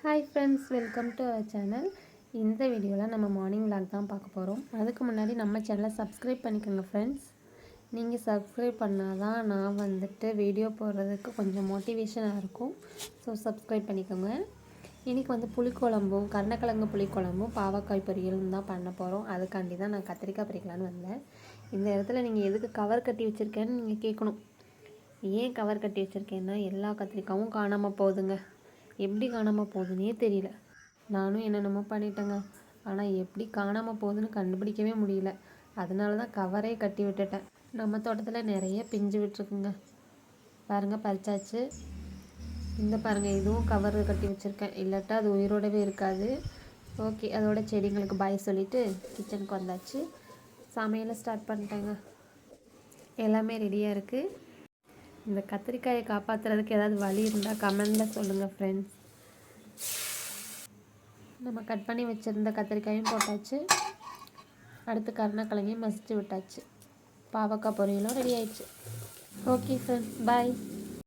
Hi friends, welcome to our channel. இந்த வீடியோவில் நம்ம மார்னிங் விளாக் தான் பார்க்க போகிறோம். அதுக்கு முன்னாடி நம்ம சேனலை சப்ஸ்கிரைப் பண்ணிக்கோங்க ஃப்ரெண்ட்ஸ். நீங்கள் சப்ஸ்கிரைப் பண்ணால் தான் நான் வீடியோ போடுறதுக்கு கொஞ்சம் மோட்டிவேஷனாக இருக்கும். ஸோ சப்ஸ்கிரைப் பண்ணிக்கோங்க. இன்றைக்கி புளிக்குழம்பும் கருணக்கிழங்கு புளிக்குழம்பும் பாவக்காய் பொரியலும் தான் பண்ண போகிறோம். அதுக்காண்டி தான் நான் கத்திரிக்காய் பறிக்கலான்னு வந்தேன். இந்த இடத்துல நீங்கள் எதுக்கு கவர் கட்டி வச்சுருக்கேன்னு நீங்கள் கேட்கணும். ஏன் கவர் கட்டி வச்சுருக்கேன்னா எல்லா கத்திரிக்காயும் காணாமல் போகுதுங்க. எப்படி காணாமல் போகுதுன்னே தெரியல. நானும் என்னென்னமோ பண்ணிட்டேங்க. ஆனால் எப்படி காணாமல் போகுதுன்னு கண்டுபிடிக்கவே முடியல. அதனால தான் கவரே கட்டி விட்டுட்டேன். நம்ம தோட்டத்தில் நிறைய பிஞ்சு விட்டுருக்குங்க. பாருங்கள், பறிச்சாச்சு. இந்த பாருங்கள், இதுவும் கவர் கட்டி வச்சுருக்கேன். இல்லாட்டா அது உயிரோடவே இருக்காது. ஓகே, அதோட செடிங்களுக்கு பாய் சொல்லிவிட்டு கிச்சனுக்கு வந்தாச்சு. சமையலை ஸ்டார்ட் பண்ணிட்டேங்க. எல்லாமே ரெடியாக இருக்குது. இந்த கத்திரிக்காயை காப்பாற்றுறதுக்கு ஏதாவது வழி இருந்தால் கமெண்டில் சொல்லுங்கள் ஃப்ரெண்ட்ஸ். நம்ம கட் பண்ணி வச்சுருந்த கத்திரிக்காயும் போட்டாச்சு. அடுத்து கருணக்கிழங்கையும் மசிச்சு விட்டாச்சு. பாவக்காய் பொரியலும் ரெடி ஆயிடுச்சு. ஓகே ஃப்ரெண்ட்ஸ், பாய்.